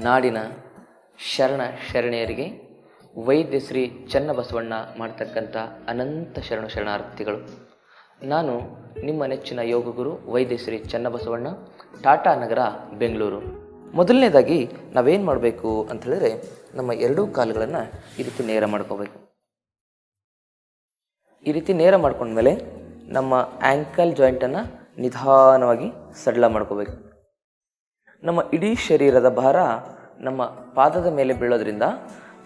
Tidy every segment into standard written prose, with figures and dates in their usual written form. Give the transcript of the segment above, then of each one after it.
ನಾಡಿನ ಶರಣ ಶರಣೆಯರಿಗೆ ವೈದ್ಯ ಶ್ರೀ ಚನ್ನಬಸವಣ್ಣ ಮಾಡ್ತಕ್ಕಂಥ ಅನಂತ ಶರಣಾರ್ಥಿಗಳು. ನಾನು ನಿಮ್ಮ ನೆಚ್ಚಿನ ಯೋಗಗುರು ವೈದ್ಯ ಶ್ರೀ ಚನ್ನಬಸವಣ್ಣ, ಟಾಟಾ ನಗರ, ಬೆಂಗಳೂರು. ಮೊದಲನೇದಾಗಿ ನಾವೇನು ಮಾಡಬೇಕು ಅಂತ ಹೇಳಿದ್ರೆ, ನಮ್ಮ ಎರಡೂ ಕಾಲುಗಳನ್ನು ಈ ರೀತಿ ನೇರ ಮಾಡ್ಕೋಬೇಕು. ಈ ರೀತಿ ನೇರ ಮಾಡ್ಕೊಂಡ್ಮೇಲೆ ನಮ್ಮ ಆ್ಯಂಕಲ್ ಜಾಯಿಂಟನ್ನು ನಿಧಾನವಾಗಿ ಸಡಿಲ ಮಾಡ್ಕೋಬೇಕು. ನಮ್ಮ ಇಡೀ ಶರೀರದ ಭಾರ ನಮ್ಮ ಪಾದದ ಮೇಲೆ ಬೀಳೋದ್ರಿಂದ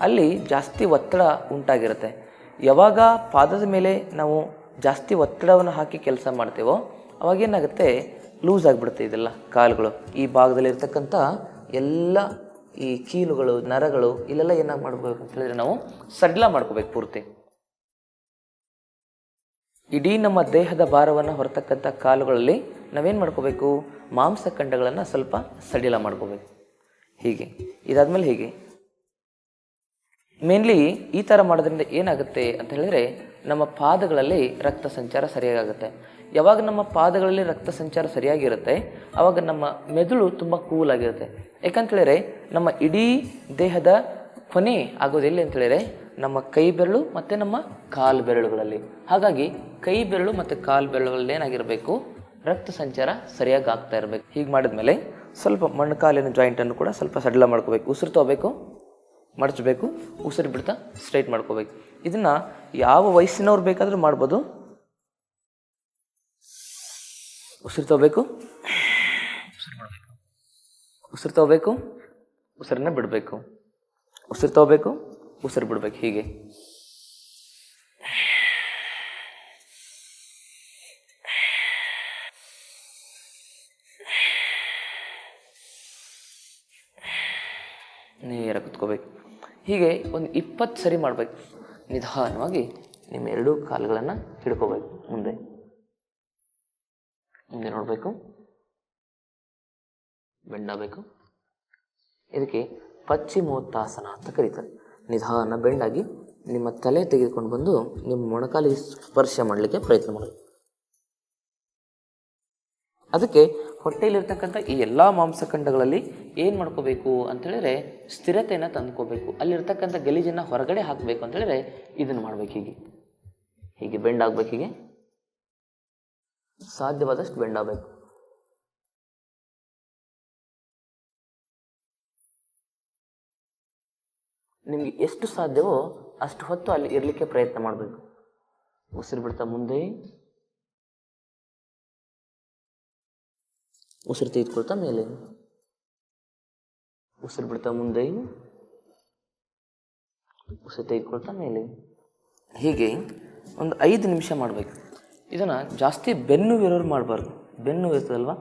ಅಲ್ಲಿ ಜಾಸ್ತಿ ಒತ್ತಡ ಉಂಟಾಗಿರುತ್ತೆ. ಯಾವಾಗ ಪಾದದ ಮೇಲೆ ನಾವು ಜಾಸ್ತಿ ಒತ್ತಡವನ್ನು ಹಾಕಿ ಕೆಲಸ ಮಾಡ್ತೇವೋ ಅವಾಗೇನಾಗುತ್ತೆ, ಲೂಸ್ ಆಗಿಬಿಡುತ್ತೆ ಇದೆಲ್ಲ ಕಾಲುಗಳು. ಈ ಭಾಗದಲ್ಲಿರ್ತಕ್ಕಂಥ ಎಲ್ಲ ಈ ಕೀಲುಗಳು, ನರಗಳು ಇಲ್ಲೆಲ್ಲ ಏನಾಗಿ ಮಾಡ್ಕೋಬೇಕು ಅಂತ ಹೇಳಿದ್ರೆ ನಾವು ಸಡಿಲ ಮಾಡ್ಕೋಬೇಕು ಪೂರ್ತಿ. ಇಡೀ ನಮ್ಮ ದೇಹದ ಭಾರವನ್ನು ಹೊರತಕ್ಕಂಥ ಕಾಲುಗಳಲ್ಲಿ ನಾವೇನು ಮಾಡ್ಕೋಬೇಕು, ಮಾಂಸಖಂಡಗಳನ್ನು ಸ್ವಲ್ಪ ಸಡಿಲ ಮಾಡ್ಕೋಬೇಕು. ಹೀಗೆ ಇದಾದ್ಮೇಲೆ ಹೀಗೆ ಮೇನ್ಲಿ ಈ ಥರ ಮಾಡೋದ್ರಿಂದ ಏನಾಗುತ್ತೆ ಅಂತ ಹೇಳಿದ್ರೆ, ನಮ್ಮ ಪಾದಗಳಲ್ಲಿ ರಕ್ತ ಸಂಚಾರ ಸರಿಯಾಗುತ್ತೆ. ಯಾವಾಗ ನಮ್ಮ ಪಾದಗಳಲ್ಲಿ ರಕ್ತ ಸಂಚಾರ ಸರಿಯಾಗಿರುತ್ತೆ ಆವಾಗ ನಮ್ಮ ಮೆದುಳು ತುಂಬ ಕೂಲಾಗಿರುತ್ತೆ. ಯಾಕಂತೇಳಿದ್ರೆ ನಮ್ಮ ಇಡೀ ದೇಹದ ಕೊನೆ ಆಗೋದು ಎಲ್ಲಿ ಅಂತೇಳಿದ್ರೆ ನಮ್ಮ ಕೈ ಬೆರಳು ಮತ್ತು ನಮ್ಮ ಕಾಲು ಬೆರಳುಗಳಲ್ಲಿ. ಹಾಗಾಗಿ ಕೈ ಬೆರಳು ಮತ್ತು ಕಾಲು ಬೆರಳುಗಳಲ್ಲಿ ಏನಾಗಿರಬೇಕು, ರಕ್ತ ಸಂಚಾರ ಸರಿಯಾಗಿ ಆಗ್ತಾ ಇರಬೇಕು. ಹೀಗೆ ಮಾಡಿದ್ಮೇಲೆ ಸ್ವಲ್ಪ ಮೊಣಕಾಲಿನ ಜಾಯಿಂಟನ್ನು ಕೂಡ ಸ್ವಲ್ಪ ಸಡಿಲ ಮಾಡ್ಕೋಬೇಕು. ಉಸಿರು ತಗೋಬೇಕು, ಮಡಚಬೇಕು, ಉಸಿರು ಬಿಡ್ತಾ ಸ್ಟ್ರೈಟ್ ಮಾಡ್ಕೋಬೇಕು. ಇದನ್ನು ಯಾವ ವಯಸ್ಸಿನವ್ರು ಬೇಕಾದರೂ ಮಾಡ್ಬೋದು. ಉಸಿರು ತಗೋಬೇಕು, ಉಸಿರು ತಗೋಬೇಕು, ಉಸಿರನ್ನ ಬಿಡಬೇಕು, ಉಸಿರು ತಗೋಬೇಕು, ಉಸಿರು ಬಿಡಬೇಕು. ಹೀಗೆ ನೇರ ಕುತ್ಕೋಬೇಕು. ಹೀಗೆ ಒಂದು 20 ಸರಿ ಮಾಡಬೇಕು. ನಿಧಾನವಾಗಿ ನಿಮ್ಮ ಎರಡೂ ಕಾಲುಗಳನ್ನು ಹಿಡ್ಕೋಬೇಕು. ಮುಂದೆ ಮುಂದೆ ನೋಡಬೇಕು, ಬೆಂಡಾಗಬೇಕು. ಇದಕ್ಕೆ ಪಶ್ಚಿಮೋತ್ತಾಸನ ಅಂತ ಕರೀತಾರೆ. ನಿಧಾನ ಬೆಂಡಾಗಿ ನಿಮ್ಮ ತಲೆ ತೆಗೆದುಕೊಂಡು ಬಂದು ನಿಮ್ಮ ಮೊಣಕಾಲಿಗೆ ಸ್ಪರ್ಶ ಮಾಡಲಿಕ್ಕೆ ಪ್ರಯತ್ನ ಮಾಡಬೇಕು. ಅದಕ್ಕೆ ಹೊಟ್ಟೆಯಲ್ಲಿರ್ತಕ್ಕಂಥ ಈ ಎಲ್ಲ ಮಾಂಸಖಂಡಗಳಲ್ಲಿ ಏನು ಮಾಡ್ಕೋಬೇಕು ಅಂತೇಳಿದ್ರೆ ಸ್ಥಿರತೆಯನ್ನು ತಂದ್ಕೋಬೇಕು. ಅಲ್ಲಿರ್ತಕ್ಕಂಥ ಗಲೀಜನ್ನು ಹೊರಗಡೆ ಹಾಕಬೇಕು ಅಂತೇಳಿದ್ರೆ ಇದನ್ನು ಮಾಡ್ಬೇಕು. ಹೀಗೆ ಹೀಗೆ ಬೆಂಡಾಗಬೇಕು. ಹೀಗೆ ಸಾಧ್ಯವಾದಷ್ಟು ಬೆಂಡಾಗಬೇಕು. ನಿಮಗೆ ಎಷ್ಟು ಸಾಧ್ಯವೋ ಅಷ್ಟು ಹೊತ್ತು ಅಲ್ಲಿ ಇರಲಿಕ್ಕೆ ಪ್ರಯತ್ನ ಮಾಡಬೇಕು. ಉಸಿರು ಬಿಡ್ತಾ ಮುಂದೆ, ಉಸಿರು ತೆಗೆದುಕೊಳ್ತಾ ಮೇಲೆ, ಉಸಿರು ಬಿಡ್ತಾ ಮುಂದೆ, ಉಸಿರು ತೆಗೆದುಕೊಳ್ತಾ ಮೇಲೆ. ಹೀಗೆ ಒಂದು 5 ನಿಮಿಷ ಮಾಡಬೇಕು. ಇದನ್ನು ಜಾಸ್ತಿ ಬೆನ್ನು ಇರೋರು ಮಾಡಬಾರ್ದು. ಬೆನ್ನು ಇರ್ತದಲ್ವ,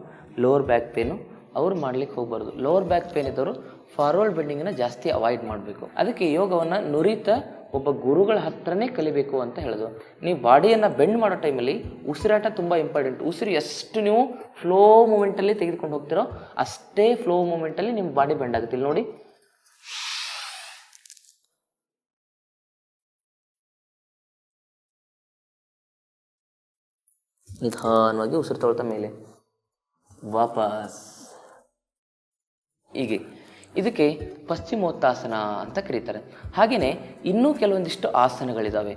ಲೋವರ್ ಬ್ಯಾಕ್ ಪೇನು, ಅವ್ರು ಮಾಡ್ಲಿಕ್ಕೆ ಹೋಗ್ಬಾರ್ದು. ಲೋವರ್ ಬ್ಯಾಕ್ ಪೇನ್ ಇದ್ದವರು ಫಾರ್ವರ್ಡ್ ಬೆಂಡಿಂಗನ್ನು ಜಾಸ್ತಿ ಅವಾಯ್ಡ್ ಮಾಡಬೇಕು. ಅದಕ್ಕೆ ಯೋಗವನ್ನು ನುರಿತ ಒಬ್ಬ ಗುರುಗಳ ಹತ್ರನೇ ಕಲಿಬೇಕು ಅಂತ ಹೇಳೋದು. ನೀವು ಬಾಡಿಯನ್ನು ಬೆಂಡ್ ಮಾಡೋ ಟೈಮಲ್ಲಿ ಉಸಿರಾಟ ತುಂಬ ಇಂಪಾರ್ಟೆಂಟ್. ಉಸಿರು ಎಷ್ಟು ನೀವು ಫ್ಲೋ ಮೂಮೆಂಟಲ್ಲಿ ತೆಗೆದುಕೊಂಡು ಹೋಗ್ತಿರೋ ಅಷ್ಟೇ ಫ್ಲೋ ಮೂಮೆಂಟಲ್ಲಿ ನಿಮ್ಮ ಬಾಡಿ ಬೆಂಡ್ ಆಗುತ್ತೆ. ಇಲ್ಲಿ ನೋಡಿ, ನಿಧಾನವಾಗಿ ಉಸಿರು ತಗೊಳ್ತಾ ಮೇಲೆ, ವಾಪಸ್. ಹೀಗೆ ಇದಕ್ಕೆ ಪಶ್ಚಿಮೋತ್ತಾಸನ ಅಂತ ಕರೀತಾರೆ. ಹಾಗೆಯೇ ಇನ್ನೂ ಕೆಲವೊಂದಿಷ್ಟು ಆಸನಗಳಿದ್ದಾವೆ.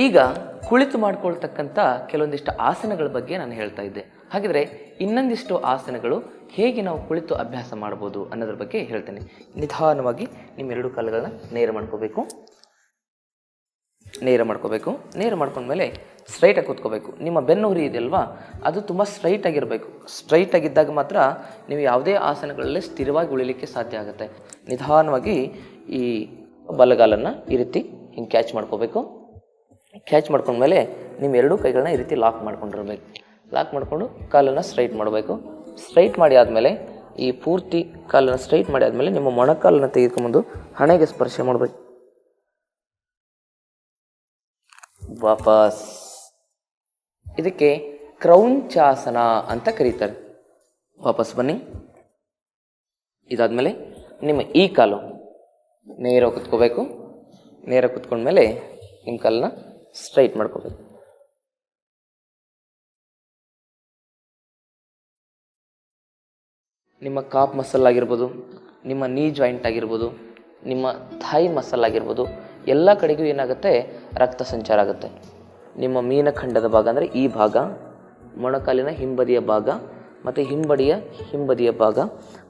ಈಗ ಕುಳಿತು ಮಾಡ್ಕೊಳ್ತಕ್ಕಂಥ ಕೆಲವೊಂದಿಷ್ಟು ಆಸನಗಳ ಬಗ್ಗೆ ನಾನು ಹೇಳ್ತಾ ಇದ್ದೆ. ಹಾಗಿದ್ರೆ ಇನ್ನೊಂದಿಷ್ಟು ಆಸನಗಳು ಹೇಗೆ ನಾವು ಕುಳಿತು ಅಭ್ಯಾಸ ಮಾಡ್ಬೋದು ಅನ್ನೋದ್ರ ಬಗ್ಗೆ ಹೇಳ್ತೇನೆ. ನಿಧಾನವಾಗಿ ನಿಮ್ಮ ಎರಡು ಕಾಲುಗಳನ್ನ ನೇರ ಮಾಡ್ಕೋಬೇಕು. ನೇರ ಮಾಡ್ಕೋಬೇಕು. ನೇರ ಮಾಡ್ಕೊಂಡ್ಮೇಲೆ ಸ್ಟ್ರೈಟಾಗಿ ಕೂತ್ಕೋಬೇಕು. ನಿಮ್ಮ ಬೆನ್ನು ಹುರಿ ಇದೆಯಲ್ವಾ, ಅದು ತುಂಬ ಸ್ಟ್ರೈಟಾಗಿರಬೇಕು. ಸ್ಟ್ರೈಟಾಗಿದ್ದಾಗ ಮಾತ್ರ ನೀವು ಯಾವುದೇ ಆಸನಗಳಲ್ಲಿ ಸ್ಥಿರವಾಗಿ ಉಳಿಲಿಕ್ಕೆ ಸಾಧ್ಯ ಆಗುತ್ತೆ. ನಿಧಾನವಾಗಿ ಈ ಬಲಗಾಲನ್ನು ಈ ರೀತಿ ಹಿಂಗೆ ಕ್ಯಾಚ್ ಮಾಡ್ಕೋಬೇಕು. ಕ್ಯಾಚ್ ಮಾಡ್ಕೊಂಡ್ಮೇಲೆ ನಿಮ್ಮ ಎರಡೂ ಕೈಗಳನ್ನ ಈ ರೀತಿ ಲಾಕ್ ಮಾಡ್ಕೊಂಡಿರಬೇಕು. ಲಾಕ್ ಮಾಡಿಕೊಂಡು ಕಾಲನ್ನು ಸ್ಟ್ರೈಟ್ ಮಾಡಬೇಕು. ಸ್ಟ್ರೈಟ್ ಮಾಡಿ ಆದಮೇಲೆ ಈ ಪೂರ್ತಿ ಕಾಲನ್ನು ಸ್ಟ್ರೈಟ್ ಮಾಡಿ ಆದಮೇಲೆ ನಿಮ್ಮ ಮೊಣಕಾಲನ್ನು ತೆಗೆದುಕೊಂಡ್ಬಂದು ಹಣೆಗೆ ಸ್ಪರ್ಶ ಮಾಡಬೇಕು. ವಾಪಸ್. ಇದಕ್ಕೆ ಕ್ರೌಂಚಾಸನ ಅಂತ ಕರೀತಾರೆ. ವಾಪಸ್ ಬನ್ನಿ. ಇದಾದ್ಮೇಲೆ ನಿಮ್ಮ ಈ ಕಾಲು ನೇರ ಕುತ್ಕೋಬೇಕು. ನೇರ ಕುತ್ಕೊಂಡ್ಮೇಲೆ ನಿಮ್ಮ ಕಾಲನ್ನ ಸ್ಟ್ರೈಟ್ ಮಾಡ್ಕೋಬೇಕು. ನಿಮ್ಮ ಕಾಪ್ ಮಸಲ್ ಆಗಿರ್ಬೋದು, ನಿಮ್ಮ ನೀ ಜಾಯಿಂಟ್ ಆಗಿರ್ಬೋದು, ನಿಮ್ಮ ಥೈ ಮಸಲ್ ಆಗಿರ್ಬೋದು, ಎಲ್ಲ ಕಡೆಗೂ ಏನಾಗುತ್ತೆ, ರಕ್ತ ಸಂಚಾರ ಆಗುತ್ತೆ. ನಿಮ್ಮ ಮೀನಖಂಡದ ಭಾಗ ಅಂದರೆ ಈ ಭಾಗ, ಮೊಣಕಾಲಿನ ಹಿಂಬದಿಯ ಭಾಗ ಮತ್ತು ಹಿಂಬದಿಯ ಭಾಗ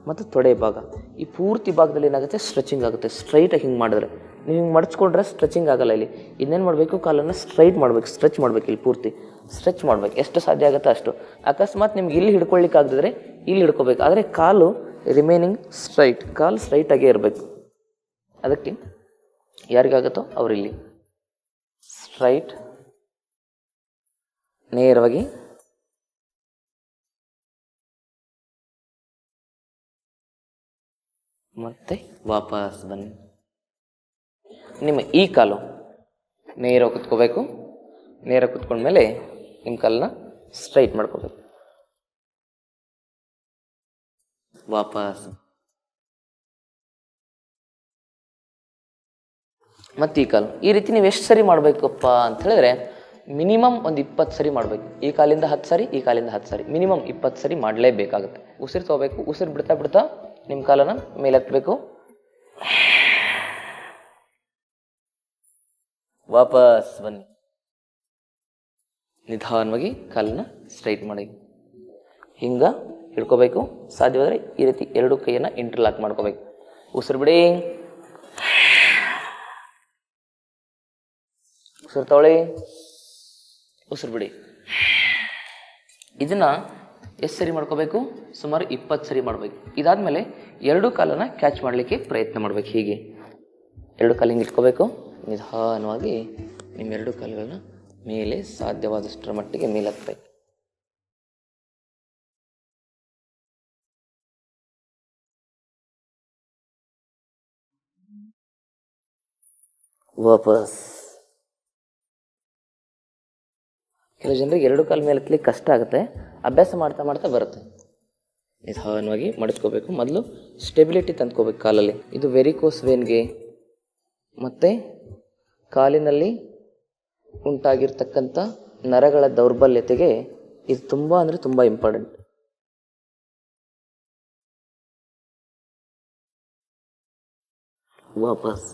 ಮತ್ತು ತೊಡೆ ಭಾಗ, ಈ ಪೂರ್ತಿ ಭಾಗದಲ್ಲಿ ಏನಾಗುತ್ತೆ, ಸ್ಟ್ರೆಚಿಂಗ್ ಆಗುತ್ತೆ. ಸ್ಟ್ರೈಟಾಗಿ ಹಿಂಗೆ ಮಾಡಿದ್ರೆ, ನೀವು ಹಿಂಗೆ ಮಡಚ್ಕೊಂಡ್ರೆ ಸ್ಟ್ರೆಚಿಂಗ್ ಆಗಲ್ಲ. ಇಲ್ಲಿ ಇನ್ನೇನು ಮಾಡಬೇಕು, ಕಾಲನ್ನು ಸ್ಟ್ರೈಟ್ ಮಾಡಬೇಕು, ಸ್ಟ್ರೆಚ್ ಮಾಡಬೇಕು. ಇಲ್ಲಿ ಪೂರ್ತಿ ಸ್ಟ್ರೆಚ್ ಮಾಡಬೇಕು, ಎಷ್ಟು ಸಾಧ್ಯ ಆಗುತ್ತೆ ಅಷ್ಟು. ಅಕಸ್ಮಾತ್ ನಿಮ್ಗೆ ಇಲ್ಲಿ ಹಿಡ್ಕೊಳ್ಳಿಕ್ಕೆ ಆಗದಿದ್ರೆ ಇಲ್ಲಿ ಹಿಡ್ಕೋಬೇಕು, ಆದರೆ ಕಾಲು ರಿಮೈನಿಂಗ್ ಸ್ಟ್ರೈಟ್, ಕಾಲು ಸ್ಟ್ರೈಟಾಗೇ ಇರಬೇಕು. ಅದಕ್ಕೆ ಯಾರಿಗಾಗುತ್ತೋ ಅವರಿಲ್ಲಿ ಸ್ಟ್ರೈಟ್ ನೇರವಾಗಿ ಮತ್ತೆ ವಾಪಸ್ ಬನ್ನಿ. ನಿಮ್ಮ ಈ ಕಾಲು ನೇರ ಕುತ್ಕೋಬೇಕು. ನೇರ ಕುತ್ಕೊಂಡ್ಮೇಲೆ ನಿಮ್ಮ ಕಾಲನ್ನ ಸ್ಟ್ರೈಟ್ ಮಾಡ್ಕೋಬೇಕು. ವಾಪಸ್ ಮತ್ತು ಈ ಕಾಲು. ಈ ರೀತಿ ನೀವು ಎಷ್ಟು ಸರಿ ಮಾಡಬೇಕಪ್ಪ ಅಂತ ಹೇಳಿದ್ರೆ ಮಿನಿಮಮ್ ಒಂದು 20 ಸರಿ ಮಾಡಬೇಕು. ಈ ಕಾಲಿಂದ 10 ಸರಿ, ಈ ಕಾಲಿಂದ 10 ಸರಿ, ಮಿನಿಮಮ್ 20 ಸರಿ ಮಾಡಲೇಬೇಕಾಗುತ್ತೆ. ಉಸಿರು ತಗೋಬೇಕು. ಉಸಿರು ಬಿಡ್ತಾ ಬಿಡ್ತಾ ನಿಮ್ಮ ಕಾಲನ್ನು ಮೇಲೆತ್ತಬೇಕು. ವಾಪಸ್ ಬನ್ನಿ. ನಿಧಾನವಾಗಿ ಕಾಲನ್ನ ಸ್ಟ್ರೈಟ್ ಮಾಡಿ ಹಿಂಗೆ ಹಿಡ್ಕೋಬೇಕು. ಸಾಧ್ಯವಾದರೆ ಈ ರೀತಿ ಎರಡು ಕೈಯನ್ನು ಇಂಟರ್ಲಾಕ್ ಮಾಡ್ಕೋಬೇಕು. ಉಸಿರು ಬಿಡಿ, ಉಸಿರು ತಗೊಳ್ಳಿ, ಉಸಿರು ಬಿಡಿ. ಇದನ್ನು ಎಷ್ಟು ಸರಿ ಮಾಡ್ಕೋಬೇಕು, ಸುಮಾರು 20 ಸರಿ ಮಾಡಬೇಕು. ಇದಾದಮೇಲೆ ಎರಡು ಕಾಲನ್ನು ಕ್ಯಾಚ್ ಮಾಡಲಿಕ್ಕೆ ಪ್ರಯತ್ನ ಮಾಡಬೇಕು. ಹೀಗೆ ಎರಡು ಕಾಲು ಹಿಂಗೆ ಇಟ್ಕೋಬೇಕು. ನಿಧಾನವಾಗಿ ನಿಮ್ಮೆರಡು ಕಾಲುಗಳನ್ನ ಮೇಲೆ ಸಾಧ್ಯವಾದಷ್ಟರ ಮಟ್ಟಿಗೆ ಮೇಲೆತ್ತಬೇಕು. ವಾಪಸ್. ಕೆಲವು ಜನರಿಗೆ ಎರಡು ಕಾಲು ಮೇಲೆ ಎತ್ತಲಿಕ್ಕೆ ಕಷ್ಟ ಆಗುತ್ತೆ. ಅಭ್ಯಾಸ ಮಾಡ್ತಾ ಮಾಡ್ತಾ ಬರುತ್ತೆ. ನಿಧಾನವಾಗಿ ಮಡಿಸ್ಕೋಬೇಕು. ಮೊದಲು ಸ್ಟೆಬಿಲಿಟಿ ತಂದ್ಕೋಬೇಕು ಕಾಲಲ್ಲಿ. ಇದು ವೆರಿಕೋಸ್ ವೇನ್ಗೆ ಮತ್ತು ಕಾಲಿನಲ್ಲಿ ಉಂಟಾಗಿರ್ತಕ್ಕಂಥ ನರಗಳ ದೌರ್ಬಲ್ಯತೆಗೆ ಇದು ತುಂಬ ಅಂದರೆ ತುಂಬ ಇಂಪಾರ್ಟೆಂಟ್. ವಾಪಸ್.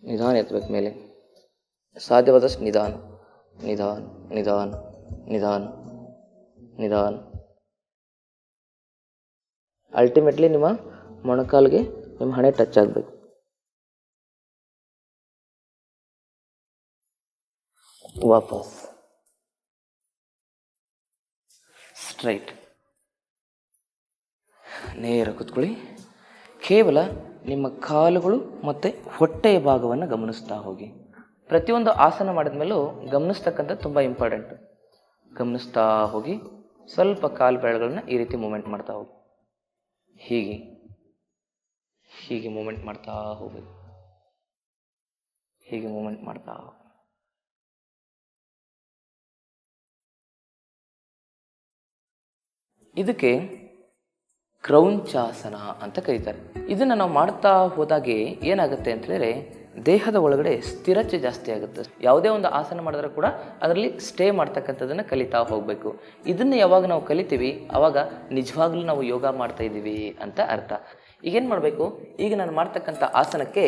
ನಿಧಾನ ಎತ್ತಬೇಕು ಮೇಲೆ, ಸಾಧ್ಯವಾದಷ್ಟು ನಿಧಾನ ನಿಧಾನ ನಿಧಾನ ನಿಧಾನ ನಿಧಾನ. ಅಲ್ಟಿಮೇಟ್ಲಿ ನಿಮ್ಮ ಮೊಣಕಾಲಿಗೆ ನಿಮ್ಮ ಹಣೆ ಟಚ್ ಆಗಬೇಕು. ವಾಪಸ್. ಸ್ಟ್ರೈಟ್. ನೇರ ಕೂತ್ಕೊಳ್ಳಿ. ಕೇವಲ ನಿಮ್ಮ ಕಾಲುಗಳು ಮತ್ತು ಹೊಟ್ಟೆಯ ಭಾಗವನ್ನು ಗಮನಿಸ್ತಾ ಹೋಗಿ. ಪ್ರತಿಯೊಂದು ಆಸನ ಮಾಡಿದ ಮೇಲೂ ಗಮನಿಸ್ತಕ್ಕಂಥದ್ದು ತುಂಬ ಇಂಪಾರ್ಟೆಂಟ್. ಗಮನಿಸ್ತಾ ಹೋಗಿ. ಸ್ವಲ್ಪ ಕಾಲು ಬೆರಳುಗಳನ್ನ ಈ ರೀತಿ ಮೂಮೆಂಟ್ ಮಾಡ್ತಾ ಹೋಗಿ. ಹೀಗೆ ಹೀಗೆ ಮೂಮೆಂಟ್ ಮಾಡ್ತಾ ಹೋಗಬೇಕು. ಹೀಗೆ ಮೂಮೆಂಟ್ ಮಾಡ್ತಾ ಹೋಗಿ. ಇದಕ್ಕೆ ಕ್ರೌಂಚಾಸನ ಅಂತ ಕರೀತಾರೆ. ಇದನ್ನು ನಾವು ಮಾಡ್ತಾ ಹೋದಾಗೆ ಏನಾಗುತ್ತೆ ಅಂತ ಹೇಳಿದ್ರೆ ದೇಹದ ಒಳಗಡೆ ಸ್ಥಿರತೆ ಜಾಸ್ತಿ ಆಗುತ್ತೆ. ಯಾವುದೇ ಒಂದು ಆಸನ ಮಾಡಿದ್ರೆ ಕೂಡ ಅದರಲ್ಲಿ ಸ್ಟೇ ಮಾಡ್ತಕ್ಕಂಥದ್ದನ್ನು ಕಲಿತಾ ಹೋಗಬೇಕು. ಇದನ್ನು ಯಾವಾಗ ನಾವು ಕಲಿತೀವಿ ಆವಾಗ ನಿಜವಾಗ್ಲೂ ನಾವು ಯೋಗ ಮಾಡ್ತಾ ಇದ್ದೀವಿ ಅಂತ ಅರ್ಥ. ಈಗೇನು ಮಾಡಬೇಕು, ಈಗ ನಾನು ಮಾಡ್ತಕ್ಕಂಥ ಆಸನಕ್ಕೆ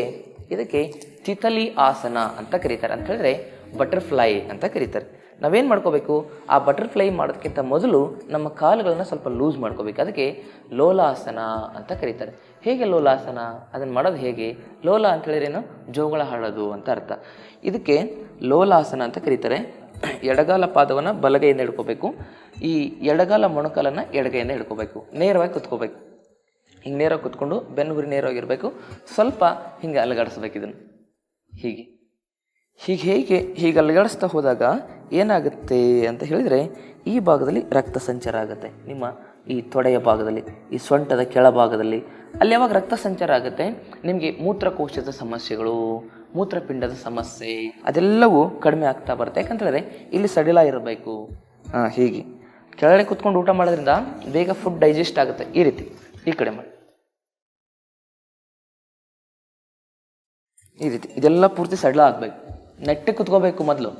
ಇದಕ್ಕೆ ತಿತಲಿ ಆಸನ ಅಂತ ಕರೀತಾರೆ. ಅಂತ ಹೇಳಿದ್ರೆ ಬಟರ್ಫ್ಲೈ ಅಂತ ಕರೀತಾರೆ. ನಾವೇನು ಮಾಡ್ಕೋಬೇಕು, ಆ ಬಟರ್ಫ್ಲೈ ಮಾಡೋದಕ್ಕಿಂತ ಮೊದಲು ನಮ್ಮ ಕಾಲುಗಳನ್ನ ಸ್ವಲ್ಪ ಲೂಸ್ ಮಾಡ್ಕೋಬೇಕು. ಅದಕ್ಕೆ ಲೋಲಾಸನ ಅಂತ ಕರೀತಾರೆ. ಹೇಗೆ ಲೋಲಾಸನ, ಅದನ್ನು ಮಾಡೋದು ಹೇಗೆ? ಲೋಲ ಅಂತ ಹೇಳಿದ್ರೇನು, ಜೋಗಳ ಹಾಡೋದು ಅಂತ ಅರ್ಥ. ಇದಕ್ಕೆ ಲೋಲಾಸನ ಅಂತ ಕರೀತಾರೆ. ಎಡಗಾಲ ಪಾದವನ್ನು ಬಲಗೈಯಿಂದ ಹಿಡ್ಕೋಬೇಕು. ಈ ಎಡಗಾಲ ಮೊಣಕಾಲನ್ನು ಎಡಗೈಯಿಂದ ಹಿಡ್ಕೋಬೇಕು. ನೇರವಾಗಿ ಕುತ್ಕೋಬೇಕು. ಹಿಂಗೆ ನೇರವಾಗಿ ಕುತ್ಕೊಂಡು ಬೆನ್ನು ಹುರಿ ನೇರವಾಗಿರಬೇಕು. ಸ್ವಲ್ಪ ಹಿಂಗೆ ಅಲಗಾಡಿಸ್ಬೇಕು ಇದನ್ನು. ಹೀಗೆ ಹೀಗೆ ಅಲಗಾಡಿಸ್ತಾ ಹೋದಾಗ ಏನಾಗುತ್ತೆ ಅಂತ ಹೇಳಿದರೆ ಈ ಭಾಗದಲ್ಲಿ ರಕ್ತ ಸಂಚಾರ ಆಗುತ್ತೆ. ನಿಮ್ಮ ಈ ತೊಡೆಯ ಭಾಗದಲ್ಲಿ, ಈ ಸೊಂಟದ ಕೆಳಭಾಗದಲ್ಲಿ ಅಲ್ಲಿ ಯಾವಾಗ ರಕ್ತ ಸಂಚಾರ ಆಗುತ್ತೆ ನಿಮಗೆ ಮೂತ್ರಕೋಶದ ಸಮಸ್ಯೆಗಳು, ಮೂತ್ರಪಿಂಡದ ಸಮಸ್ಯೆ ಅದೆಲ್ಲವೂ ಕಡಿಮೆ ಆಗ್ತಾ ಬರುತ್ತೆ. ಯಾಕಂತೇಳಿದ್ರೆ ಇಲ್ಲಿ ಸಡಿಲ ಇರಬೇಕು. ಹೀಗೆ ಕೆಳಗಡೆ ಕುತ್ಕೊಂಡು ಊಟ ಮಾಡೋದ್ರಿಂದ ಬೇಗ ಫುಡ್ ಡೈಜೆಸ್ಟ್ ಆಗುತ್ತೆ. ಈ ರೀತಿ ಈ ಕಡೆ ಮಾಡಿ, ಈ ರೀತಿ ಇದೆಲ್ಲ ಪೂರ್ತಿ ಸಡಿಲ ಆಗಬೇಕು. ನೆಟ್ಟಗೆ ಕುತ್ಕೋಬೇಕು ಮೊದಲು.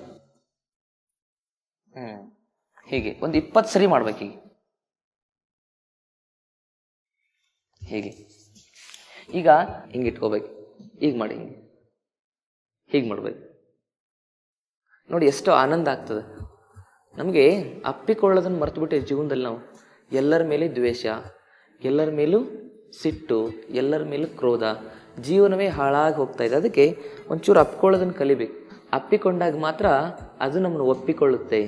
ಹೀಗೆ ಒಂದು 20 ಸರಿ ಮಾಡ್ಬೇಕು. ಹೀಗೆ ಈಗ ಹಿಂಗೆ ಇಟ್ಕೋಬೇಕು. ಈಗ ಮಾಡಿ, ಹೀಗೆ ಮಾಡ್ಬೇಕು. ನೋಡಿ ಎಷ್ಟು ಆನಂದ ಆಗ್ತದೆ ನಮಗೆ. ಅಪ್ಪಿಕೊಳ್ಳೋದನ್ನು ಮರ್ತುಬಿಟ್ಟೆ ಜೀವನದಲ್ಲಿ ನಾವು. ಎಲ್ಲರ ಮೇಲೆ ದ್ವೇಷ, ಎಲ್ಲರ ಮೇಲೂ ಸಿಟ್ಟು, ಎಲ್ಲರ ಮೇಲೂ ಕ್ರೋಧ, ಜೀವನವೇ ಹಾಳಾಗಿ ಹೋಗ್ತಾ ಇದೆ. ಅದಕ್ಕೆ ಒಂಚೂರು ಅಪ್ಪಿಕೊಳ್ಳೋದನ್ನು ಕಲಿಬೇಕು. ಅಪ್ಪಿಕೊಂಡಾಗ ಮಾತ್ರ ಅದು ನಮ್ಮನ್ನು ಒಪ್ಪಿಕೊಳ್ಳುತ್ತೆ.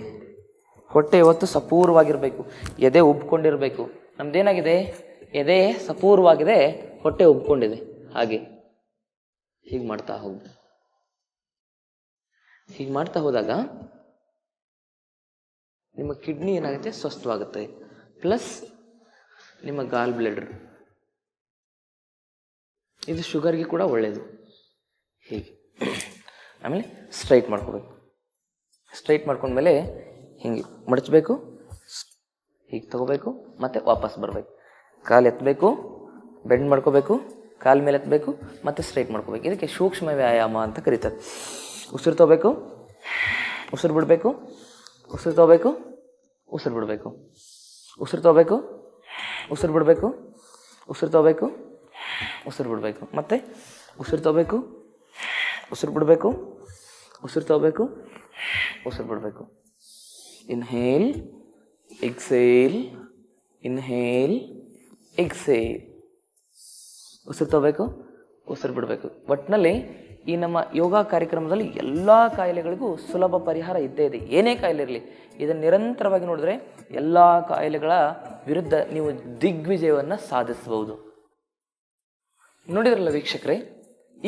ಹೊಟ್ಟೆ ಯಾವತ್ತು ಸಪೂರ್ವಾಗಿರಬೇಕು, ಎದೆ ಉಬ್ಕೊಂಡಿರಬೇಕು. ನಮ್ದೇನಾಗಿದೆ, ಎದೆ ಸಪೂರ್ವಾಗಿದೆ, ಹೊಟ್ಟೆ ಉಬ್ಕೊಂಡಿದೆ. ಹಾಗೆ ಹೀಗೆ ಮಾಡ್ತಾ ಹೋಗಿ. ಹೀಗೆ ಮಾಡ್ತಾ ಹೋದಾಗ ನಿಮ್ಮ ಕಿಡ್ನಿ ಏನಾಗುತ್ತೆ, ಸ್ವಸ್ಥವಾಗುತ್ತೆ. ಪ್ಲಸ್ ನಿಮ್ಮ ಗಾಲ್ ಬ್ಲೆಡರ್, ಇದು ಶುಗರ್ಗೆ ಕೂಡ ಒಳ್ಳೆಯದು. ಹೀಗೆ ಆಮೇಲೆ ಸ್ಟ್ರೈಟ್ ಮಾಡ್ಕೋಬೇಕು. ಸ್ಟ್ರೈಟ್ ಮಾಡ್ಕೊಂಡ್ಮೇಲೆ ಹಿಂಗೆ ಮಡಚಬೇಕು, ಹೀಗೆ ತಗೋಬೇಕು, ಮತ್ತೆ ವಾಪಸ್ ಬರಬೇಕು. ಕಾಲು ಎತ್ತಬೇಕು, ಬೆಂಡ್ ಮಾಡ್ಕೋಬೇಕು, ಕಾಲು ಮೇಲೆ ಎತ್ತಬೇಕು, ಮತ್ತೆ ಸ್ಟ್ರೈಟ್ ಮಾಡ್ಕೋಬೇಕು. ಇದಕ್ಕೆ ಸೂಕ್ಷ್ಮ ವ್ಯಾಯಾಮ ಅಂತ ಕರೀತಾರೆ. ಉಸಿರು ತಗೋಬೇಕು, ಉಸಿರು ಬಿಡಬೇಕು, ಉಸಿರು ತಗೋಬೇಕು, ಉಸಿರು ಬಿಡಬೇಕು, ಉಸಿರು ತಗೋಬೇಕು, ಉಸಿರು ಬಿಡಬೇಕು, ಉಸಿರು ತಗೋಬೇಕು, ಉಸಿರು ಬಿಡಬೇಕು, ಮತ್ತೆ ಉಸಿರು ತಗೋಬೇಕು, ಉಸಿರು ಬಿಡಬೇಕು, ಉಸಿರು ತಗೋಬೇಕು, ಉಸಿರು ಬಿಡಬೇಕು. Inhale, exhale, inhale, exhale. ಉಸಿರು ತಗೋಬೇಕು, ಉಸಿರು ಬಿಡಬೇಕು. ಒಟ್ಟಿನಲ್ಲಿ ಈ ನಮ್ಮ ಯೋಗ ಕಾರ್ಯಕ್ರಮದಲ್ಲಿ ಎಲ್ಲ ಕಾಯಿಲೆಗಳಿಗೂ ಸುಲಭ ಪರಿಹಾರ ಇದ್ದೇ ಇದೆ. ಏನೇ ಕಾಯಿಲೆ ಇರಲಿ, ಇದನ್ನು ನಿರಂತರವಾಗಿ ನೋಡಿದ್ರೆ ಎಲ್ಲ ಕಾಯಿಲೆಗಳ ವಿರುದ್ಧ ನೀವು ದಿಗ್ವಿಜಯವನ್ನು ಸಾಧಿಸಬಹುದು. ನೋಡಿದ್ರಲ್ಲ ವೀಕ್ಷಕರೇ,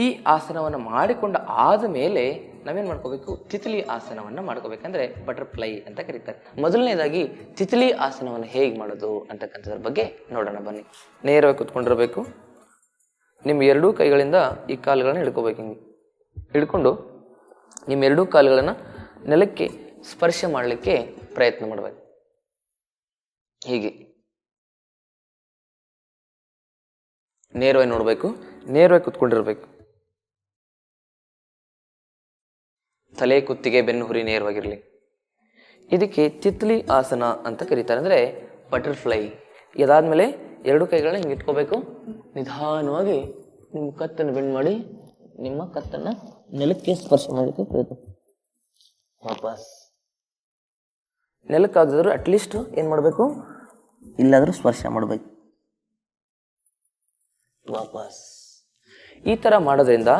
ಈ ಆಸನವನ್ನು ಮಾಡಿಕೊಂಡ ಆದ ಮೇಲೆ ನಾವೇನು ಮಾಡ್ಕೋಬೇಕು, ತಿತ್ಲಿ ಆಸನವನ್ನು ಮಾಡ್ಕೋಬೇಕಂದ್ರೆ ಬಟರ್ಫ್ಲೈ ಅಂತ ಕರೀತಾರೆ. ಮೊದಲನೇದಾಗಿ ತಿತ್ಲಿ ಆಸನವನ್ನು ಹೇಗೆ ಮಾಡೋದು ಅಂತಕ್ಕಂಥದ್ರ ಬಗ್ಗೆ ನೋಡೋಣ ಬನ್ನಿ. ನೇರವಾಗಿ ಕುತ್ಕೊಂಡಿರಬೇಕು. ನಿಮ್ಮ ಎರಡೂ ಕೈಗಳಿಂದ ಈ ಕಾಲುಗಳನ್ನು ಹಿಡ್ಕೋಬೇಕು. ಹಿಂಗೆ ಹಿಡ್ಕೊಂಡು ನಿಮ್ಮ ಎರಡೂ ಕಾಲುಗಳನ್ನು ನೆಲಕ್ಕೆ ಸ್ಪರ್ಶ ಮಾಡಲಿಕ್ಕೆ ಪ್ರಯತ್ನ ಮಾಡಬೇಕು. ಹೀಗೆ ನೇರವಾಗಿ ನೋಡಬೇಕು, ನೇರವಾಗಿ ಕುತ್ಕೊಂಡಿರಬೇಕು. ತಲೆ, ಕುತ್ತಿಗೆ, ಬೆನ್ನು ಹುರಿ ನೇರವಾಗಿರಲಿ. ಇದಕ್ಕೆ ತಿತ್ಲಿ ಆಸನ ಅಂತ ಕರೀತಾರೆ, ಅಂದರೆ ಬಟರ್ಫ್ಲೈ. ಇದಾದ್ಮೇಲೆ ಎರಡು ಕೈಗಳನ್ನ ಹಿಂಗೆ ಇಟ್ಕೋಬೇಕು. ನಿಧಾನವಾಗಿ ನಿಮ್ಮ ಕತ್ತನ್ನು ಬೆಂಡ್ ಮಾಡಿ ನಿಮ್ಮ ಕತ್ತನ್ನು ನೆಲಕ್ಕೆ ಸ್ಪರ್ಶ ಮಾಡಲಿಕ್ಕೆ ಪ್ರಯತ್ನ. ವಾಪಸ್ ನೆಲಕ್ಕಾಗದ್ರು ಅಟ್ಲೀಸ್ಟ್ ಏನು ಮಾಡಬೇಕು, ಇಲ್ಲಾದರೂ ಸ್ಪರ್ಶ ಮಾಡಬೇಕು. ವಾಪಸ್. ಈ ಥರ ಮಾಡೋದ್ರಿಂದ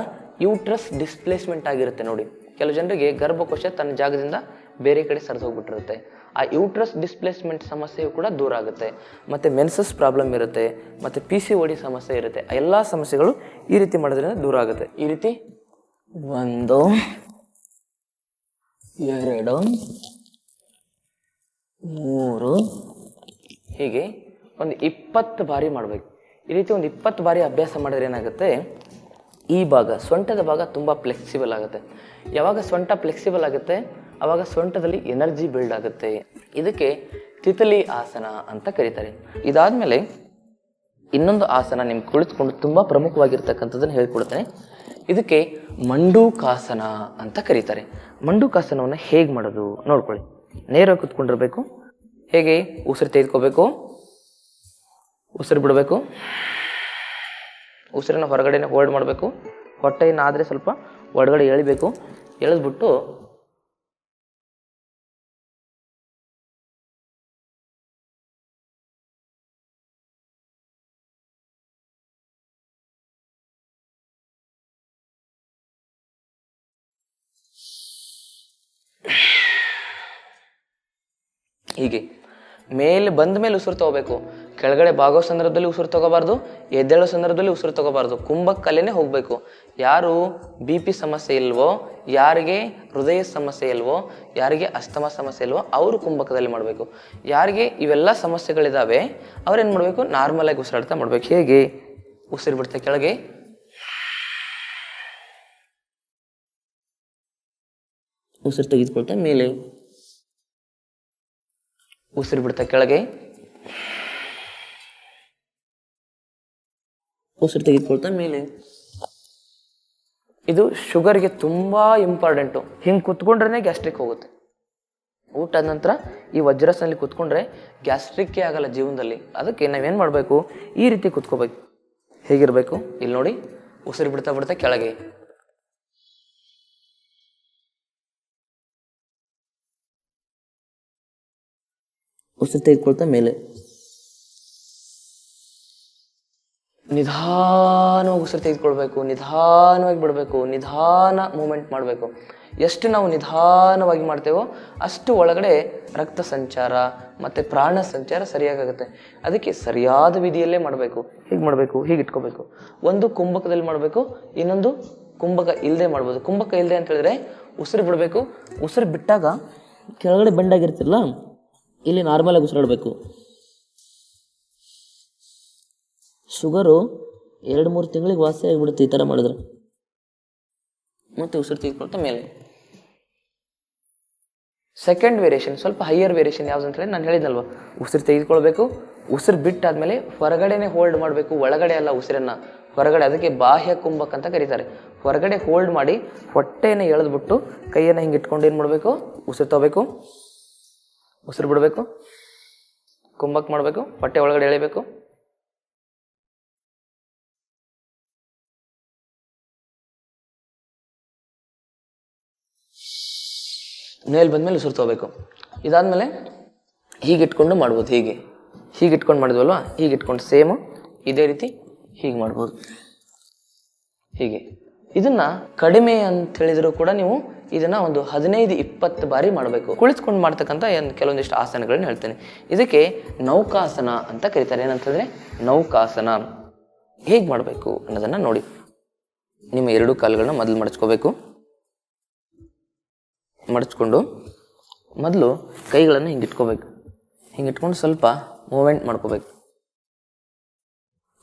ಯೂಟ್ರಸ್ ಡಿಸ್ಪ್ಲೇಸ್ಮೆಂಟ್ ಆಗಿರುತ್ತೆ. ನೋಡಿ, ಕೆಲವು ಜನರಿಗೆ ಗರ್ಭಕೋಶ ತನ್ನ ಜಾಗದಿಂದ ಬೇರೆ ಕಡೆ ಸರಿದು ಹೋಗ್ಬಿಟ್ಟಿರುತ್ತೆ. ಆ ಯೂಟ್ರಸ್ ಡಿಸ್ಪ್ಲೇಸ್ಮೆಂಟ್ ಸಮಸ್ಯೆಯು ಕೂಡ ದೂರ ಆಗುತ್ತೆ. ಮತ್ತು ಮೆನ್ಸಸ್ ಪ್ರಾಬ್ಲಮ್ ಇರುತ್ತೆ, ಮತ್ತು PCOD ಸಮಸ್ಯೆ ಇರುತ್ತೆ. ಆ ಎಲ್ಲ ಸಮಸ್ಯೆಗಳು ಈ ರೀತಿ ಮಾಡೋದ್ರಿಂದ ದೂರ ಆಗುತ್ತೆ. ಈ ರೀತಿ 1 2 3 ಹೀಗೆ ಒಂದು 20 ಬಾರಿ ಮಾಡಬೇಕು. ಈ ರೀತಿ ಒಂದು 20 ಬಾರಿ ಅಭ್ಯಾಸ ಮಾಡಿದ್ರೆ ಏನಾಗುತ್ತೆ, ಈ ಭಾಗ, ಸೊಂಟದ ಭಾಗ ತುಂಬ ಫ್ಲೆಕ್ಸಿಬಲ್ ಆಗುತ್ತೆ. ಯಾವಾಗ ಸೊಂಟ ಫ್ಲೆಕ್ಸಿಬಲ್ ಆಗುತ್ತೆ ಆವಾಗ ಸೊಂಟದಲ್ಲಿ ಎನರ್ಜಿ ಬಿಲ್ಡ್ ಆಗುತ್ತೆ. ಇದಕ್ಕೆ ತಿತ್ಲಿ ಆಸನ ಅಂತ ಕರೀತಾರೆ. ಇದಾದಮೇಲೆ ಇನ್ನೊಂದು ಆಸನ ನಿಮ್ಗೆ ಕುಳಿತುಕೊಂಡು ತುಂಬ ಪ್ರಮುಖವಾಗಿರ್ತಕ್ಕಂಥದ್ದನ್ನು ಹೇಳ್ಕೊಡ್ತೇನೆ. ಇದಕ್ಕೆ ಮಂಡೂಕಾಸನ ಅಂತ ಕರೀತಾರೆ. ಮಂಡೂಕಾಸನವನ್ನು ಹೇಗೆ ಮಾಡೋದು ನೋಡ್ಕೊಳ್ಳಿ. ನೇರವಾಗಿ ಕುತ್ಕೊಂಡಿರ್ಬೇಕು. ಹೇಗೆ, ಉಸಿರು ತೆಗೆದುಕೋಬೇಕು, ಉಸಿರು ಬಿಡಬೇಕು, ಉಸಿರನ್ನ ಹೊರಗಡೆನೆ ಹೋಲ್ಡ್ ಮಾಡಬೇಕು. ಹೊಟ್ಟೆಯನ್ನು ಆದರೆ ಸ್ವಲ್ಪ ಒಳಗಡೆ ಎಳಿಬೇಕು. ಎಳೆದ್ಬಿಟ್ಟು ಹೀಗೆ ಮೇಲೆ ಬಂದ ಮೇಲೆ ಉಸಿರು ತಗೋಬೇಕು. ಕೆಳಗಡೆ ಬಾಗೋ ಸಂದರ್ಭದಲ್ಲಿ ಉಸಿರು ತಗೋಬಾರ್ದು, ಎದ್ದೇಳೋ ಸಂದರ್ಭದಲ್ಲಿ ಉಸಿರು ತಗೋಬಾರ್ದು. ಕುಂಭಕ್ಕಲ್ಲೇ ಹೋಗಬೇಕು. ಯಾರು BP ಸಮಸ್ಯೆ ಇಲ್ವೋ, ಯಾರಿಗೆ ಹೃದಯ ಸಮಸ್ಯೆ ಇಲ್ವೋ, ಯಾರಿಗೆ ಅಸ್ತಮ ಸಮಸ್ಯೆ ಇಲ್ವೋ ಅವರು ಕುಂಭಕದಲ್ಲಿ ಮಾಡಬೇಕು. ಯಾರಿಗೆ ಇವೆಲ್ಲ ಸಮಸ್ಯೆಗಳಿದ್ದಾವೆ ಅವ್ರೇನು ಮಾಡಬೇಕು, ನಾರ್ಮಲ್ ಆಗಿ ಉಸಿರಾಡ್ತಾ ಮಾಡಬೇಕು. ಹೇಗೆ, ಉಸಿರು ಬಿಡ್ತಾ ಕೆಳಗೆ, ಉಸಿರು ತೆಗೆದುಕೊಳ್ತಾ ಮೇಲೆ, ಉಸಿರು ಬಿಡ್ತಾ ಕೆಳಗೆ, ಉಸಿರು ತೆಗೆದುಕೊಳ್ತಾ ಮೇಲೆ. ಇದು ಶುಗರ್ಗೆ ತುಂಬಾ ಇಂಪಾರ್ಟೆಂಟು. ಹಿಂಗೆ ಕುತ್ಕೊಂಡ್ರೆ ಗ್ಯಾಸ್ಟ್ರಿಕ್ ಹೋಗುತ್ತೆ. ಊಟ ಆದ ನಂತರ ಈ ವಜ್ರಾಸನಲ್ಲಿ ಕೂತ್ಕೊಂಡ್ರೆ ಗ್ಯಾಸ್ಟ್ರಿಕ್ಕೇ ಆಗಲ್ಲ ಜೀವನದಲ್ಲಿ. ಅದಕ್ಕೆ ನಾವೇನು ಮಾಡಬೇಕು, ಈ ರೀತಿ ಕೂತ್ಕೋಬೇಕು. ಹೇಗಿರಬೇಕು, ಇಲ್ಲಿ ನೋಡಿ, ಉಸಿರು ಬಿಡ್ತಾ ಬಿಡ್ತಾ ಕೆಳಗೆ, ಉಸಿರು ತೆಗೆದುಕೊಳ್ತಾ ಮೇಲೆ, ನಿಧಾನವಾಗಿ ಉಸಿರು ತೆಗೆದುಕೊಳ್ಬೇಕು, ನಿಧಾನವಾಗಿ ಬಿಡಬೇಕು, ನಿಧಾನ ಮೂಮೆಂಟ್ ಮಾಡಬೇಕು. ಎಷ್ಟು ನಾವು ನಿಧಾನವಾಗಿ ಮಾಡ್ತೇವೋ ಅಷ್ಟು ಒಳಗಡೆ ರಕ್ತ ಸಂಚಾರ ಮತ್ತು ಪ್ರಾಣ ಸಂಚಾರ ಸರಿಯಾಗುತ್ತೆ. ಅದಕ್ಕೆ ಸರಿಯಾದ ವಿಧಿಯಲ್ಲೇ ಮಾಡಬೇಕು. ಹೀಗೆ ಮಾಡಬೇಕು, ಹೀಗೆ ಇಟ್ಕೋಬೇಕು. ಒಂದು ಕುಂಭಕದಲ್ಲಿ ಮಾಡಬೇಕು, ಇನ್ನೊಂದು ಕುಂಭಕ ಇಲ್ಲದೆ ಮಾಡ್ಬೋದು. ಕುಂಭಕ ಇಲ್ಲದೆ ಅಂತ ಹೇಳಿದ್ರೆ ಉಸಿರು ಬಿಡಬೇಕು. ಉಸಿರು ಬಿಟ್ಟಾಗ ಕೆಳಗಡೆ ಬೆಂಡಾಗಿರ್ತಿರಲ್ಲ, ಇಲ್ಲಿ ನಾರ್ಮಲಾಗಿ ಉಸಿರಾಡಬೇಕು. ಶುಗರು 2-3 ತಿಂಗಳಿಗೆ ವಾಸಿ ಆಗಿಬಿಡುತ್ತೆ ಈ ಥರ ಮಾಡಿದ್ರೆ. ಮತ್ತು ಉಸಿರು ತೆಗೆದುಕೊಳ್ತಾ ಮೇಲೆ. ಸೆಕೆಂಡ್ ವೇರಿಯೇಷನ್, ಸ್ವಲ್ಪ ಹೈಯರ್ ವೇರಿಯೇಷನ್ ಯಾವ್ದು ಅಂತ ಹೇಳಿ ನಾನು ಹೇಳಿದ್ನಲ್ವ, ಉಸಿರು ತೆಗೆದುಕೊಳ್ಬೇಕು, ಉಸಿರು ಬಿಟ್ಟಾದ್ಮೇಲೆ ಹೊರಗಡೆನೆ ಹೋಲ್ಡ್ ಮಾಡಬೇಕು, ಒಳಗಡೆ ಅಲ್ಲ ಉಸಿರನ್ನ, ಹೊರಗಡೆ. ಅದಕ್ಕೆ ಬಾಹ್ಯ ಕುಂಭಕ ಅಂತ ಕರೀತಾರೆ. ಹೊರಗಡೆ ಹೋಲ್ಡ್ ಮಾಡಿ ಹೊಟ್ಟೆನ ಎಳೆದ್ಬಿಟ್ಟು ಕೈಯನ್ನು ಹಿಂಗೆ ಇಟ್ಕೊಂಡು ಏನು ಮಾಡಬೇಕು, ಉಸಿರು ತಗೋಬೇಕು, ಉಸಿರು ಬಿಡಬೇಕು, ಕುಂಭಕ ಮಾಡಬೇಕು, ಹೊಟ್ಟೆ ಒಳಗಡೆ ಎಳಿಬೇಕು. ಮೇಲೆ ಬಂದಮೇಲೆ ಉಸಿರು ತಗೋಬೇಕು. ಇದಾದಮೇಲೆ ಹೀಗೆ ಇಟ್ಕೊಂಡು ಮಾಡ್ಬೋದು. ಹೀಗೆ ಇಟ್ಕೊಂಡು ಮಾಡಿದ್ವಲ್ವ, ಹೀಗೆ ಇಟ್ಕೊಂಡು ಸೇಮು ಇದೇ ರೀತಿ ಹೀಗೆ ಮಾಡ್ಬೋದು. ಹೀಗೆ ಇದನ್ನು ಕಡಿಮೆ ಅಂತ ಹೇಳಿದರೂ ಕೂಡ ನೀವು ಇದನ್ನು ಒಂದು 15-20 ಬಾರಿ ಮಾಡಬೇಕು. ಕುಳಿತುಕೊಂಡು ಮಾಡ್ತಕ್ಕಂಥ ಕೆಲವೊಂದಿಷ್ಟು ಆಸನಗಳನ್ನ ಹೇಳ್ತೇನೆ. ಇದಕ್ಕೆ ನೌಕಾಸನ ಅಂತ ಕರೀತಾರೆ. ಏನಂತಂದರೆ ನೌಕಾಸನ. ಹೇಗೆ ಮಾಡಬೇಕು ಅನ್ನೋದನ್ನು ನೋಡಿ. ನಿಮ್ಮ 2 ಕಾಲುಗಳನ್ನ ಮೊದಲು ಮಡಚ್ಕೋಬೇಕು. ಮಡಚ್ಕೊಂಡು ಮೊದಲು ಕೈಗಳನ್ನು ಹಿಂಗೆ ಇಟ್ಕೋಬೇಕು. ಹಿಂಗೆ ಇಟ್ಕೊಂಡು ಸ್ವಲ್ಪ ಮೂಮೆಂಟ್ ಮಾಡ್ಕೋಬೇಕು.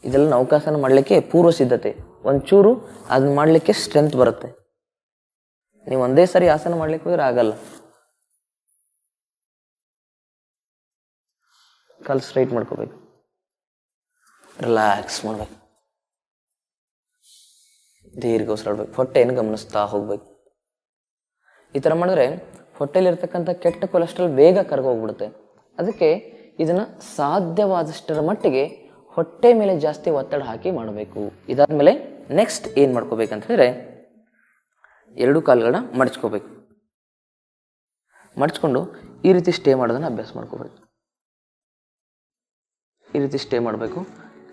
ಇದೆಲ್ಲ ನೌಕಾಸನ ಮಾಡಲಿಕ್ಕೆ ಪೂರ್ವ ಸಿದ್ಧತೆ. ಒಂಚೂರು ಅದನ್ನ ಮಾಡಲಿಕ್ಕೆ ಸ್ಟ್ರೆಂತ್ ಬರುತ್ತೆ. ನೀವು ಒಂದೇ ಸಾರಿ ಆಸನ ಮಾಡ್ಲಿಕ್ಕೆ ಹೋದ್ರೆ ಆಗಲ್ಲ. ಕಾಲು ಸ್ಟ್ರೈಟ್ ಮಾಡ್ಕೋಬೇಕು, ರಿಲ್ಯಾಕ್ಸ್ ಮಾಡಬೇಕು, ದೀರ್ಘ ಉಸಿರಾಡ್ಬೇಕು, ಹೊಟ್ಟೆಯನ್ನು ಗಮನಿಸ್ತಾ ಹೋಗ್ಬೇಕು. ಈ ಥರ ಮಾಡಿದ್ರೆ ಹೊಟ್ಟೆಲಿರ್ತಕ್ಕಂಥ ಕೆಟ್ಟ ಕೊಲೆಸ್ಟ್ರಾಲ್ ಬೇಗ ಕರಗೋಗ್ಬಿಡುತ್ತೆ. ಅದಕ್ಕೆ ಇದನ್ನು ಸಾಧ್ಯವಾದಷ್ಟರ ಮಟ್ಟಿಗೆ ಹೊಟ್ಟೆ ಮೇಲೆ ಜಾಸ್ತಿ ಒತ್ತಡ ಹಾಕಿ ಮಾಡಬೇಕು. ಇದಾದ್ಮೇಲೆ ನೆಕ್ಸ್ಟ್ ಏನು ಮಾಡ್ಕೋಬೇಕಂತ ಹೇಳಿದ್ರೆ 2 ಕಾಲುಗಳನ್ನ ಮಡಚ್ಕೋಬೇಕು. ಮಡಚ್ಕೊಂಡು ಈ ರೀತಿ ಸ್ಟೇ ಮಾಡೋದನ್ನು ಅಭ್ಯಾಸ ಮಾಡ್ಕೋಬೇಕು. ಈ ರೀತಿ ಸ್ಟೇ ಮಾಡಬೇಕು.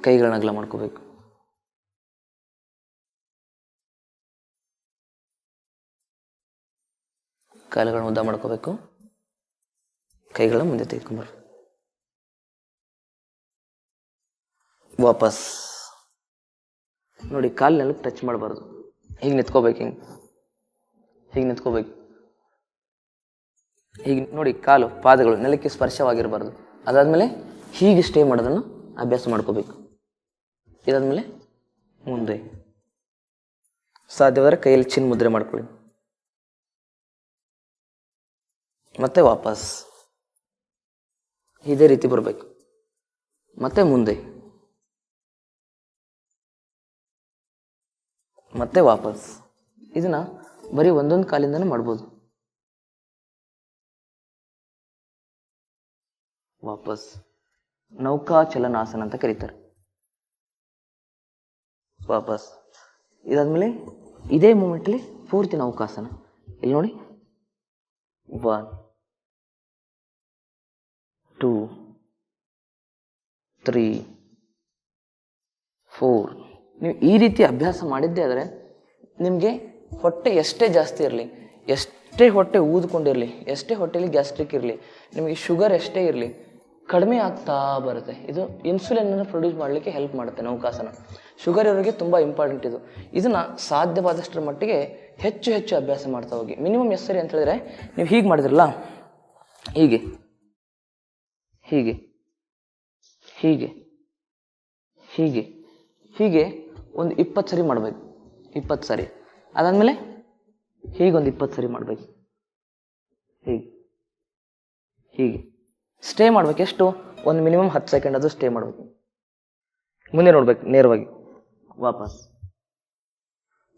ಕೈಗಳನ್ನ ಅಗಲ ಮಾಡ್ಕೋಬೇಕು. ಕಾಲುಗಳನ್ನ ಉದ್ದ ಮಾಡ್ಕೋಬೇಕು. ಕೈಗಳನ್ನ ಮುಂದೆ ತೆಗೆದುಕೊಂಡ್ಬರ್ಬೇಕು. ವಾಪಸ್ ನೋಡಿ, ಕಾಲು ನೆಲಕ್ಕೆ ಟಚ್ ಮಾಡಬಾರ್ದು. ಹೀಗೆ ನಿಂತ್ಕೋಬೇಕು. ಹೀಗೆ ನಿಂತ್ಕೋಬೇಕು. ಹೀಗೆ ನೋಡಿ, ಕಾಲು ಪಾದಗಳು ನೆಲಕ್ಕೆ ಸ್ಪರ್ಶವಾಗಿರಬಾರ್ದು. ಅದಾದಮೇಲೆ ಹೀಗೆ ಸ್ಟೇ ಮಾಡೋದನ್ನು ಅಭ್ಯಾಸ ಮಾಡ್ಕೋಬೇಕು. ಇದಾದಮೇಲೆ ಮುಂದೆ ಸಾಧ್ಯವಾದರೆ ಕೈಯಲ್ಲಿ ಚಿನ್ನ ಮುದ್ರೆ ಮಾಡ್ಕೊಳ್ಳಿ. ಮತ್ತೆ ವಾಪಸ್ ಇದೇ ರೀತಿ ಬರಬೇಕು. ಮತ್ತೆ ಮುಂದೆ, ಮತ್ತೆ ವಾಪಸ್. ಇದನ್ನ ಬರೀ ಒಂದೊಂದು ಕಾಲಿಂದನೂ ಮಾಡ್ಬೋದು. ವಾಪಸ್ ನೌಕಾ ಚಲನಾಸನ ಅಂತ ಕರೀತಾರೆ. ವಾಪಸ್. ಇದಾದ್ಮೇಲೆ ಇದೇ ಮೂಮೆಂಟಲ್ಲಿ ಪೂರ್ತಿ ನೌಕಾಸನ. ಇಲ್ಲಿ ನೋಡಿ, 1 2 3 4. ನೀವು ಈ ರೀತಿ ಅಭ್ಯಾಸ ಮಾಡಿದ್ದೇ ಆದರೆ ನಿಮಗೆ ಹೊಟ್ಟೆ ಎಷ್ಟೇ ಜಾಸ್ತಿ ಇರಲಿ, ಎಷ್ಟೇ ಹೊಟ್ಟೆ ಊದ್ಕೊಂಡಿರಲಿ, ಎಷ್ಟೇ ಹೊಟ್ಟೆಲಿ ಗ್ಯಾಸ್ಟ್ರಿಕ್ ಇರಲಿ, ನಿಮಗೆ ಶುಗರ್ ಎಷ್ಟೇ ಇರಲಿ, ಕಡಿಮೆ ಆಗ್ತಾ ಬರುತ್ತೆ. ಇದು ಇನ್ಸುಲಿನನ್ನು ಪ್ರೊಡ್ಯೂಸ್ ಮಾಡಲಿಕ್ಕೆ ಹೆಲ್ಪ್ ಮಾಡುತ್ತೆ ನೌಕಾಸನ. ಶುಗರ್ ಇರೋರಿಗೆ ತುಂಬ ಇಂಪಾರ್ಟೆಂಟ್ ಇದು. ಇದನ್ನು ಸಾಧ್ಯವಾದಷ್ಟರ ಮಟ್ಟಿಗೆ ಹೆಚ್ಚು ಹೆಚ್ಚು ಅಭ್ಯಾಸ ಮಾಡ್ತಾ ಹೋಗಿ. ಮಿನಿಮಮ್ ಎಷ್ಟು ಸರಿ ಅಂತ ಹೇಳಿದ್ರೆ, ನೀವು ಹೀಗೆ ಮಾಡಿದ್ರಲ್ಲ, ಹೀಗೆ ಹೀಗೆ ಹೀಗೆ ಹೀಗೆ ಹೀಗೆ ಒಂದು 20 ಸರಿ ಮಾಡಬೇಕು. 20 ಸರಿ. ಅದಾದಮೇಲೆ ಹೀಗೊಂದು 20 ಸರಿ ಮಾಡಬೇಕು. ಹೀಗೆ ಹೀಗೆ ಸ್ಟೇ ಮಾಡಬೇಕು. ಎಷ್ಟು? ಒಂದು ಮಿನಿಮಮ್ 10 ಸೆಕೆಂಡ್ ಅದು ಸ್ಟೇ ಮಾಡಬೇಕು. ಮುಂದೆ ನೋಡ್ಬೇಕು ನೇರವಾಗಿ. ವಾಪಸ್.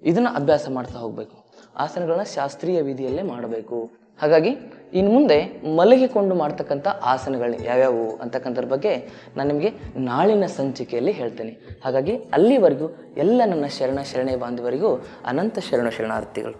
ಇದನ್ನು ಅಭ್ಯಾಸ ಮಾಡ್ತಾ ಹೋಗಬೇಕು. ಆಸನಗಳನ್ನ ಶಾಸ್ತ್ರೀಯ ವಿಧಿಯಲ್ಲೇ ಮಾಡಬೇಕು. ಹಾಗಾಗಿ ಇನ್ನು ಮುಂದೆ ಮಲಗಿಕೊಂಡು ಮಾಡ್ತಕ್ಕಂಥ ಆಸನಗಳು ಯಾವ್ಯಾವು ಅಂತಕ್ಕಂಥದ್ರ ಬಗ್ಗೆ ನಾನು ನಿಮಗೆ ನಾಳಿನ ಸಂಚಿಕೆಯಲ್ಲಿ ಹೇಳ್ತೇನೆ. ಹಾಗಾಗಿ ಅಲ್ಲಿವರೆಗೂ ಎಲ್ಲ ನನ್ನ ಶರಣೆ ಬಾಂಧವರಿಗೂ ಅನಂತ ಶರಣಾರ್ಥಿಗಳು.